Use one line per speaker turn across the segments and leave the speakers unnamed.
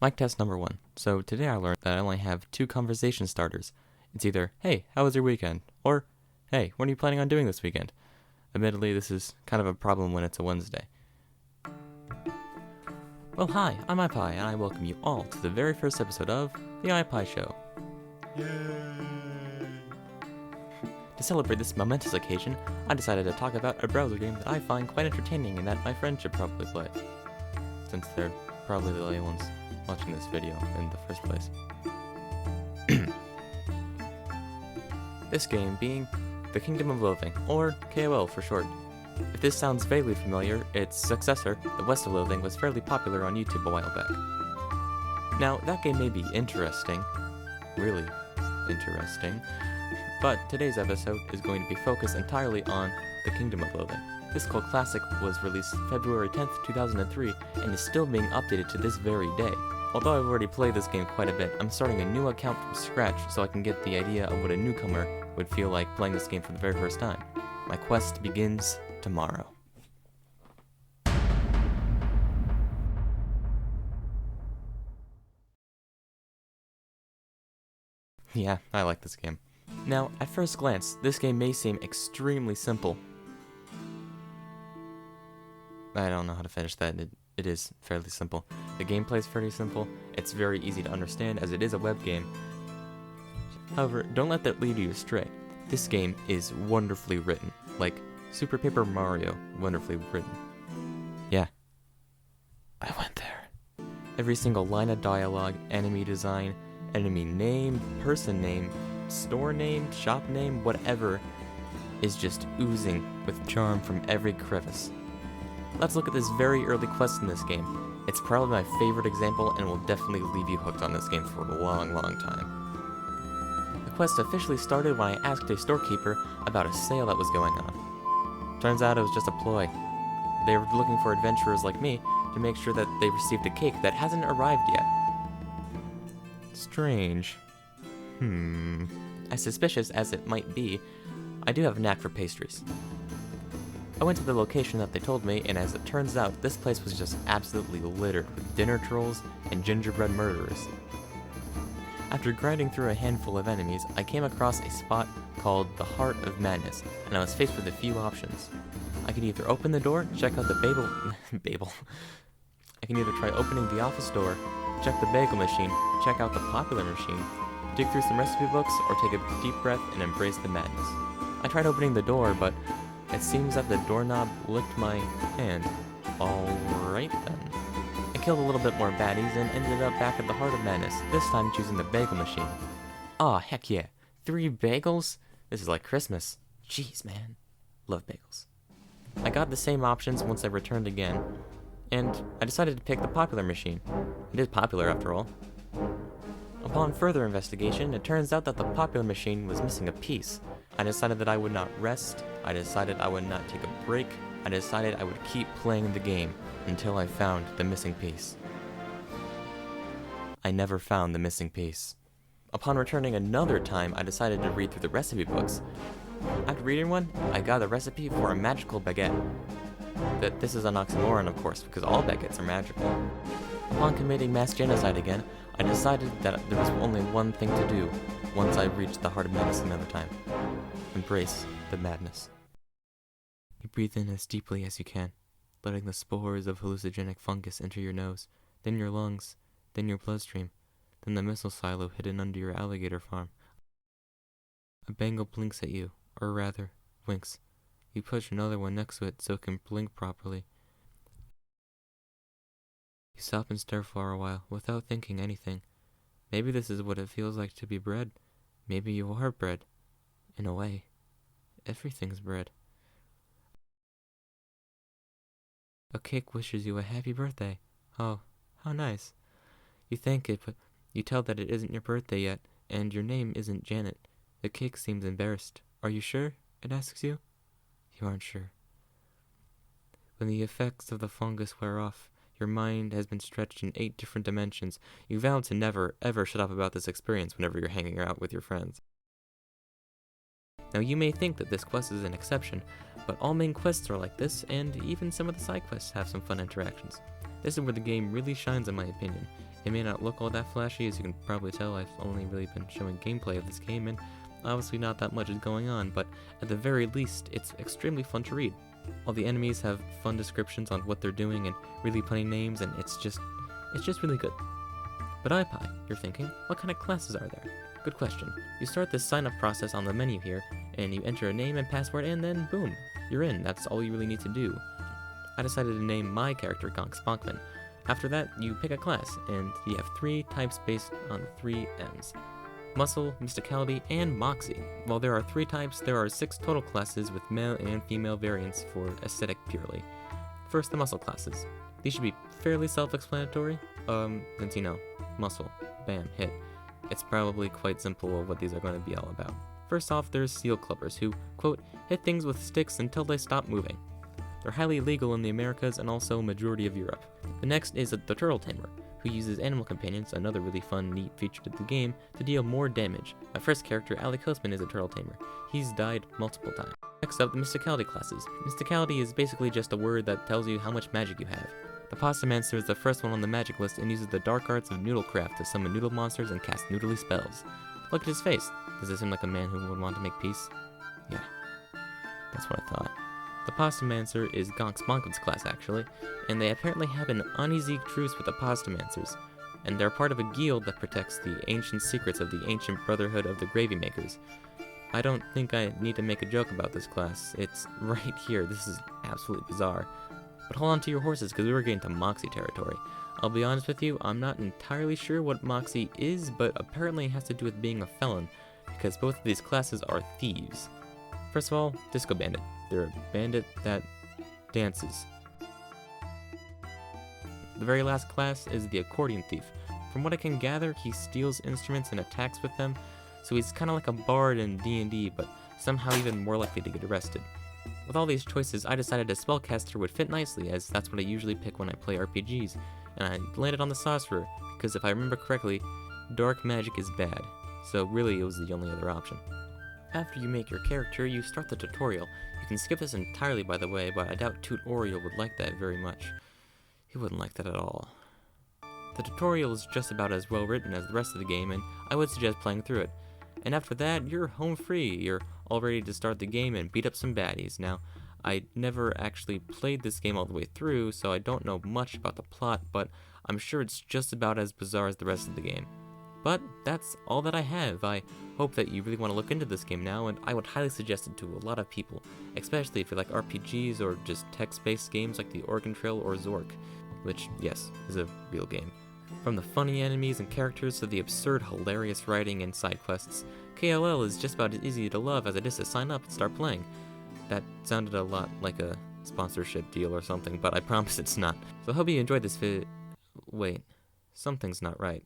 Mic test number 1. So today I learned that I only have 2 conversation starters. It's either, hey, how was your weekend? Or, hey, what are you planning on doing this weekend? Admittedly, this is kind of a problem when it's a Wednesday. Well, hi, I'm Ipie, and I welcome you all to the very first episode of the Ipie Show. Yay! To celebrate this momentous occasion, I decided to talk about a browser game that I find quite entertaining and that my friends should probably play, since they're probably the only ones watching this video in the first place. This game being The Kingdom of Loathing, or KoL for short. If this sounds vaguely familiar, its successor, The West of Loathing, was fairly popular on YouTube a while back. Now, that game may be interesting, really interesting, but today's episode is going to be focused entirely on The Kingdom of Loathing. This cult classic was released February 10th, 2003, and is still being updated to this very day. Although I've already played this game quite a bit, I'm starting a new account from scratch so I can get the idea of what a newcomer would feel like playing this game for the very first time. My quest begins tomorrow. Yeah, I like this game. Now, at first glance, this game may seem extremely simple. I don't know how to finish that. It is fairly simple. The gameplay is fairly simple. It's very easy to understand as it is a web game. However, don't let that lead you astray. This game is wonderfully written. Like Super Paper Mario, wonderfully written. Yeah. I went there. Every single line of dialogue, enemy design, enemy name, person name, store name, shop name, whatever, is just oozing with charm from every crevice. Let's look at this very early quest in this game. It's probably my favorite example and will definitely leave you hooked on this game for a long, long time. The quest officially started when I asked a storekeeper about a sale that was going on. Turns out it was just a ploy. They were looking for adventurers like me to make sure that they received a cake that hasn't arrived yet. Strange. As suspicious as it might be, I do have a knack for pastries. I went to the location that they told me, and as it turns out, this place was just absolutely littered with dinner trolls and gingerbread murderers. After grinding through a handful of enemies, I came across a spot called the Heart of Madness, and I was faced with a few options. I could either open the door, check out the Babel. I can either try opening the office door, check the bagel machine, check out the popular machine, dig through some recipe books, or take a deep breath and embrace the madness. I tried opening the door, but it seems that the doorknob licked my hand. Alright then. I killed a little bit more baddies and ended up back at the Heart of Madness, this time choosing the bagel machine. Aw, heck yeah. 3 bagels? This is like Christmas. Jeez, man. Love bagels. I got the same options once I returned again, and I decided to pick the popular machine. It is popular after all. Upon further investigation, it turns out that the popular machine was missing a piece. I decided that I would not rest, I decided I would not take a break, I decided I would keep playing the game until I found the missing piece. I never found the missing piece. Upon returning another time, I decided to read through the recipe books. After reading one, I got a recipe for a magical baguette. This is an oxymoron, of course, because all baguettes are magical. Upon committing mass genocide again, I decided that there was only one thing to do once I reached the Heart of Madness another time. Embrace the madness. You breathe in as deeply as you can, letting the spores of hallucinogenic fungus enter your nose, then your lungs, then your bloodstream, then the missile silo hidden under your alligator farm. A bangle blinks at you, or rather, winks. You push another one next to it so it can blink properly. You stop and stare for a while, without thinking anything. Maybe this is what it feels like to be bread. Maybe you are bread. In a way. Everything's bread. A cake wishes you a happy birthday. Oh, how nice. You thank it, but you tell that it isn't your birthday yet, and your name isn't Janet. The cake seems embarrassed. Are you sure? It asks you. You aren't sure. When the effects of the fungus wear off, your mind has been stretched in 8 different dimensions. You vow to never, ever shut up about this experience whenever you're hanging out with your friends. Now you may think that this quest is an exception, but all main quests are like this, and even some of the side quests have some fun interactions. This is where the game really shines in my opinion. It may not look all that flashy, as you can probably tell. I've only really been showing gameplay of this game, and obviously not that much is going on, but at the very least, it's extremely fun to read. All the enemies have fun descriptions on what they're doing and really funny names, and it's just really good. But Ipie, you're thinking, what kind of classes are there? Good question. You start this sign-up process on the menu here, and you enter a name and password, and then boom, you're in. That's all you really need to do. I decided to name my character Gonk Sponkman. After that, you pick a class, and you have 3 types based on 3 M's. Muscle, Mysticality, and Moxie. While there are 3 types, there are 6 total classes with male and female variants for aesthetic purely. First, the muscle classes. These should be fairly self-explanatory, since you know, muscle, bam, hit. It's probably quite simple of what these are going to be all about. First off, there's seal clubbers who, quote, hit things with sticks until they stop moving. They're highly illegal in the Americas and also majority of Europe. The next is the turtle tamer, who uses animal companions, another really fun, neat feature to the game, to deal more damage. My first character, Ali Kosman, is a turtle tamer. He's died multiple times. Next up, the Mysticality classes. Mysticality is basically just a word that tells you how much magic you have. The Pastamancer is the first one on the magic list and uses the dark arts of noodlecraft to summon noodle monsters and cast noodly spells. Look at his face. Does this seem like a man who would want to make peace? Yeah, that's what I thought. The Pastamancer is Gonk Sponkman's class, actually, and they apparently have an uneasy truce with the Pastamancers, and they're part of a guild that protects the ancient secrets of the ancient brotherhood of the gravy makers. I don't think I need to make a joke about this class. It's right here. This is absolutely bizarre. But hold on to your horses, because we were getting to Moxie territory. I'll be honest with you, I'm not entirely sure what Moxie is, but apparently it has to do with being a felon, because both of these classes are thieves. First of all, Disco Bandit. They're a bandit that dances. The very last class is the Accordion Thief. From what I can gather, he steals instruments and attacks with them, so he's kind of like a bard in D&D, but somehow even more likely to get arrested. With all these choices, I decided a spellcaster would fit nicely, as that's what I usually pick when I play RPGs, and I landed on the sorcerer, because if I remember correctly, dark magic is bad, so really it was the only other option. After you make your character, you start the tutorial. You can skip this entirely, by the way, but I doubt Toot Oriole would like that very much. He wouldn't like that at all. The tutorial is just about as well written as the rest of the game, and I would suggest playing through it. And after that, you're home free. You're all ready to start the game and beat up some baddies. Now, I never actually played this game all the way through, so I don't know much about the plot, but I'm sure it's just about as bizarre as the rest of the game. But that's all that I have. I hope that you really want to look into this game now, and I would highly suggest it to a lot of people, especially if you like RPGs or just text-based games like the Oregon Trail or Zork, which, yes, is a real game. From the funny enemies and characters to the absurd, hilarious writing and side quests, KoL is just about as easy to love as it is to sign up and start playing. That sounded a lot like a sponsorship deal or something, but I promise it's not. So I hope you enjoyed this Wait, something's not right.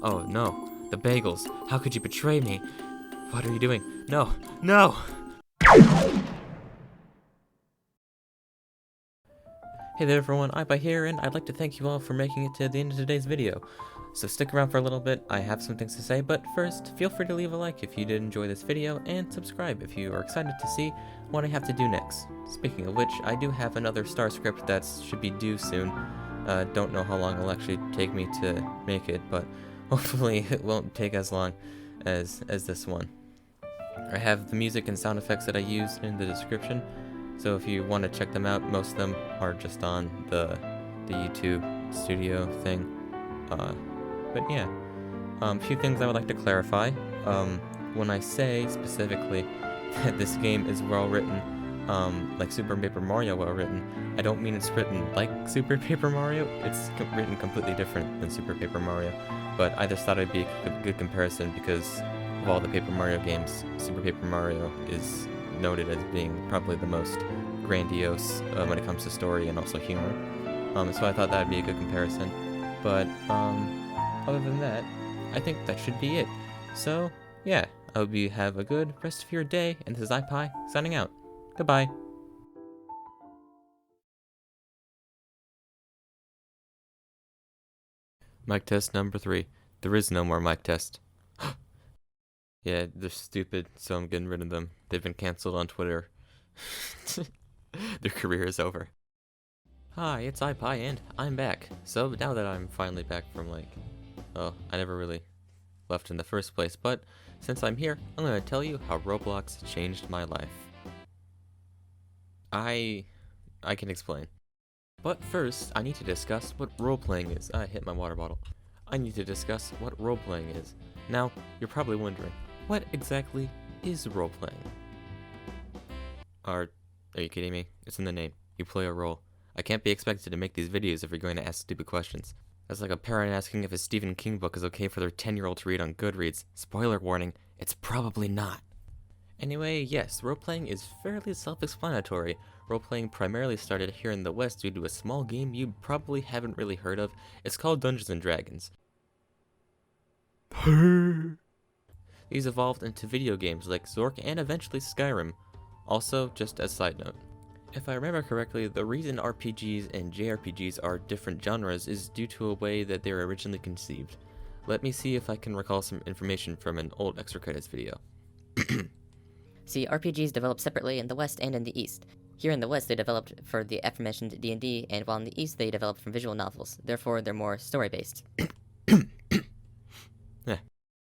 Oh no, the bagels. How could you betray me? What are you doing? No, no! Hey there everyone, Ipie here, and I'd like to thank you all for making it to the end of today's video. So stick around for a little bit, I have some things to say, but first, feel free to leave a like if you did enjoy this video, and subscribe if you are excited to see what I have to do next. Speaking of which, I do have another star script that should be due soon. Don't know how long it'll actually take me to make it, but hopefully it won't take as long as this one. I have the music and sound effects that I used in the description, so if you want to check them out, most of them are just on the YouTube studio thing. But yeah, a few things I would like to clarify. When I say specifically that this game is well written, like Super Paper Mario well written, I don't mean it's written like Super Paper Mario. It's written completely different than Super Paper Mario, but I just thought it'd be a good comparison because of all the Paper Mario games, Super Paper Mario is noted as being probably the most grandiose when it comes to story and also humor. So I thought that would be a good comparison. But other than that, I think that should be it. So, yeah, I hope you have a good rest of your day, and this is Ipie signing out. Goodbye. Mic test number 3. There is no more mic test. Yeah, they're stupid, so I'm getting rid of them. They've been canceled on Twitter. Their career is over. Hi, it's Ipie, and I'm back. So now that I'm finally back from I never really left in the first place, but since I'm here, I'm gonna tell you how Roblox changed my life. I can explain. But first, I need to discuss what role-playing is. I hit my water bottle. I need to discuss what role-playing is. Now, you're probably wondering, what exactly is role-playing? Are you kidding me? It's in the name. You play a role. I can't be expected to make these videos if you're going to ask stupid questions. That's like a parent asking if a Stephen King book is okay for their 10-year-old to read on Goodreads. Spoiler warning, it's probably not. Anyway, yes, role-playing is fairly self-explanatory. Role-playing primarily started here in the West due to a small game you probably haven't really heard of. It's called Dungeons & Dragons. These evolved into video games like Zork and eventually Skyrim. Also, just as a side note, if I remember correctly, the reason RPGs and JRPGs are different genres is due to a way that they were originally conceived. Let me see if I can recall some information from an old extra credits video.
See, RPGs developed separately in the West and in the East. Here in the West, they developed for the aforementioned D&D, and while in the East, they developed from visual novels. Therefore, they're more story-based.
Yeah,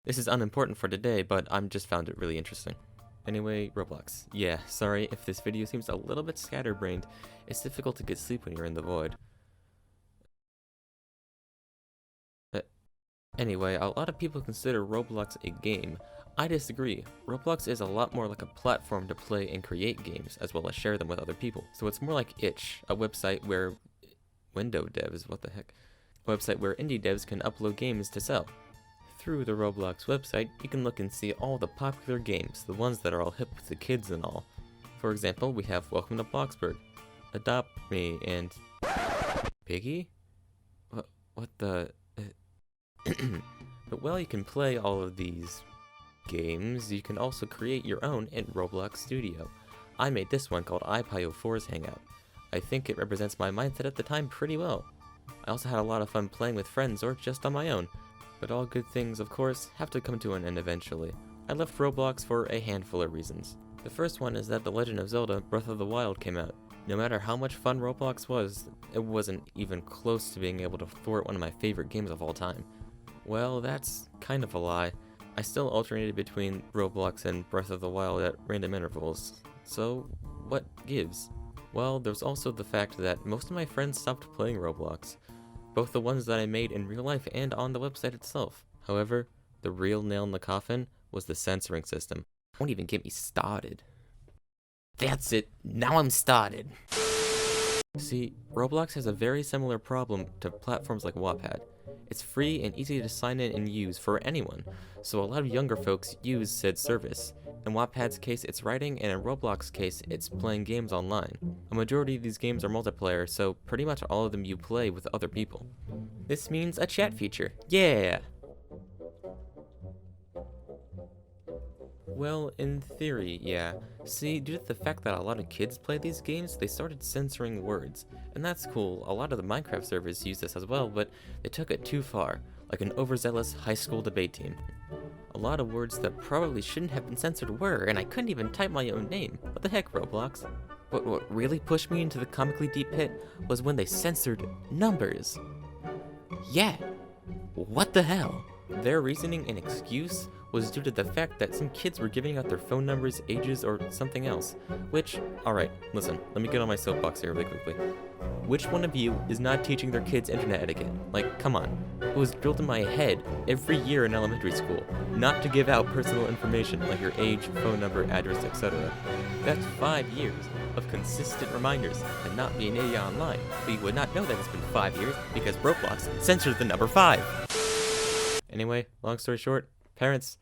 this is unimportant for today, but I just found it really interesting. Anyway, Roblox. Yeah, sorry if this video seems a little bit scatterbrained. It's difficult to get sleep when you're in the void. Anyway, a lot of people consider Roblox a game. I disagree. Roblox is a lot more like a platform to play and create games, as well as share them with other people. So it's more like Itch, a website where window devs, what the heck? A website where indie devs can upload games to sell. Through the Roblox website, you can look and see all the popular games, the ones that are all hip with the kids and all. For example, we have Welcome to Bloxburg, Adopt Me, and Piggy? What the... But while you can play all of these games, you can also create your own in Roblox Studio. I made this one called Ipie04's Hangout. I think it represents my mindset at the time pretty well. I also had a lot of fun playing with friends or just on my own. But all good things, of course, have to come to an end eventually. I left Roblox for a handful of reasons. The first one is that The Legend of Zelda Breath of the Wild came out. No matter how much fun Roblox was, it wasn't even close to being able to thwart one of my favorite games of all time. Well, that's kind of a lie. I still alternated between Roblox and Breath of the Wild at random intervals. So, what gives? Well, there's also the fact that most of my friends stopped playing Roblox. Both the ones that I made in real life and on the website itself. However, the real nail in the coffin was the censoring system. Don't even get me started. That's it, now I'm started. See, Roblox has a very similar problem to platforms like Wattpad. It's free and easy to sign in and use for anyone, so a lot of younger folks use said service. In Wattpad's case, it's writing, and in Roblox's case, it's playing games online. A majority of these games are multiplayer, so pretty much all of them you play with other people. This means a chat feature. Yeah! Well, in theory, yeah. See, due to the fact that a lot of kids play these games, they started censoring words. And that's cool, a lot of the Minecraft servers use this as well, but they took it too far, like an overzealous high school debate team. A lot of words that probably shouldn't have been censored were, and I couldn't even type my own name. What the heck, Roblox? But what really pushed me into the comically deep pit was when they censored numbers. Yeah, what the hell? Their reasoning and excuse was due to the fact that some kids were giving out their phone numbers, ages, or something else. Which, alright, listen, let me get on my soapbox here really quickly. Which one of you is not teaching their kids internet etiquette? Like, come on. It was drilled in my head every year in elementary school, not to give out personal information like your age, phone number, address, etc. That's 5 years of consistent reminders to not be an idiot online, but you would not know that it's been 5 years because Roblox censored the number 5. Anyway, long story short, parents,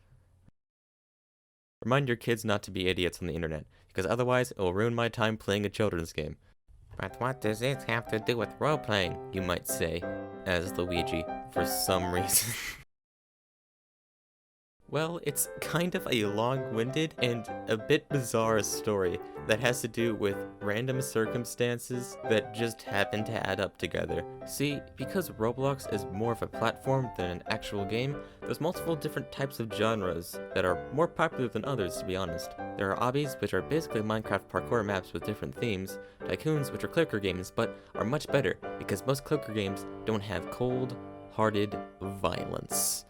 remind your kids not to be idiots on the internet, because otherwise it will ruin my time playing a children's game. But what does this have to do with role-playing, you might say, as Luigi, for some reason. Well, it's kind of a long-winded and a bit bizarre story that has to do with random circumstances that just happen to add up together. See, because Roblox is more of a platform than an actual game, there's multiple different types of genres that are more popular than others, to be honest. There are obbies, which are basically Minecraft parkour maps with different themes, tycoons, which are clicker games, but are much better, because most clicker games don't have cold-hearted violence.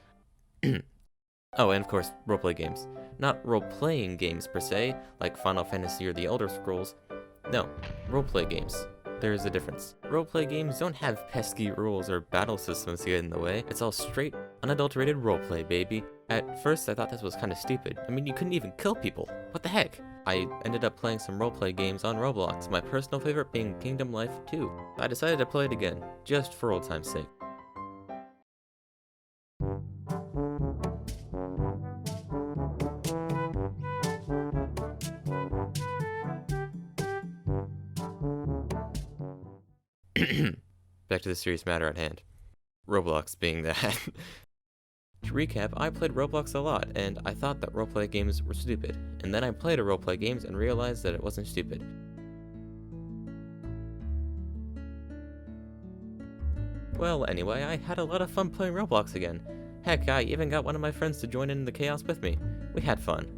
Oh, and of course, roleplay games. Not role-playing games per se, like Final Fantasy or the Elder Scrolls. No, roleplay games. There's a difference. Roleplay games don't have pesky rules or battle systems to get in the way. It's all straight, unadulterated roleplay, baby. At first, I thought this was kind of stupid. I mean, you couldn't even kill people. What the heck? I ended up playing some roleplay games on Roblox, my personal favorite being Kingdom Life 2. I decided to play it again, just for old time's sake. Back to the serious matter at hand. Roblox being that. To recap, I played Roblox a lot, and I thought that roleplay games were stupid. And then I played a roleplay games and realized that it wasn't stupid. Well, anyway, I had a lot of fun playing Roblox again. Heck, I even got one of my friends to join in the chaos with me. We had fun.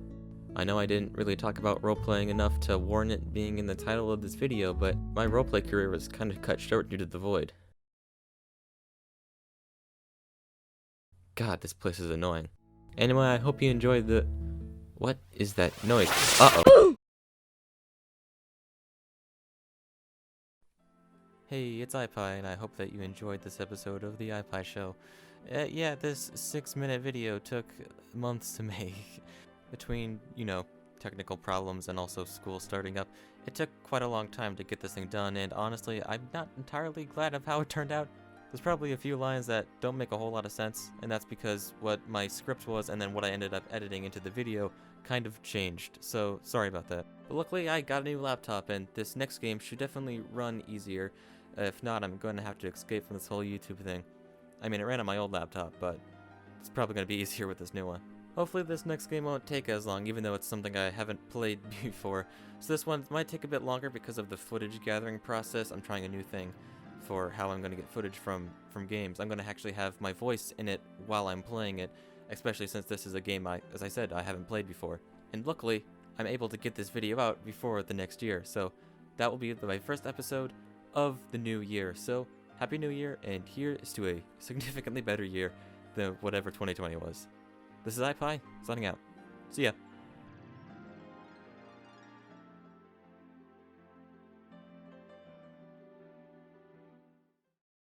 I know I didn't really talk about roleplaying enough to warrant it being in the title of this video, but my roleplay career was kind of cut short due to the void. God, this place is annoying. Anyway, I hope you enjoyed the... What is that noise? Uh-oh. Hey, it's Ipie, and I hope that you enjoyed this episode of the Ipie Show. Yeah, this 6-minute video took months to make. Between, technical problems and also school starting up, it took quite a long time to get this thing done, and honestly, I'm not entirely glad of how it turned out. There's probably a few lines that don't make a whole lot of sense, and that's because what my script was and then what I ended up editing into the video kind of changed, so sorry about that. But luckily, I got a new laptop, and this next game should definitely run easier. If not, I'm going to have to escape from this whole YouTube thing. I mean, it ran on my old laptop, but it's probably going to be easier with this new one. Hopefully this next game won't take as long, even though it's something I haven't played before. So this one might take a bit longer because of the footage gathering process. I'm trying a new thing for how I'm going to get footage from games. I'm going to actually have my voice in it while I'm playing it, especially since this is a game, as I said, I haven't played before. And luckily, I'm able to get this video out before the next year, so that will be my first episode of the new year. So, Happy New Year, and here is to a significantly better year than whatever 2020 was. This is Ipie, signing out. See ya.